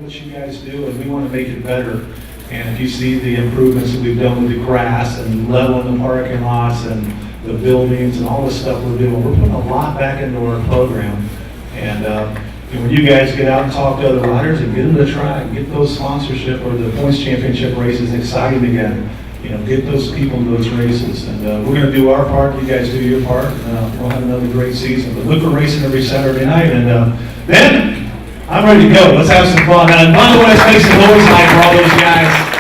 What you guys do, and we want to make it better. And if you see the improvements that we've done with the grass and leveling the parking lots and the buildings and all the stuff we're doing, we're putting a lot back into our program. And when you guys get out and talk to other riders and get them to try and get those sponsorship or the points championship races exciting again, get those people in those races. And we're going to do our part. You guys do your part. We'll have another great season. But look for racing every Saturday night. And then I'm ready to go. Let's have some fun. And by the way, let's make some noise tonight for all those guys.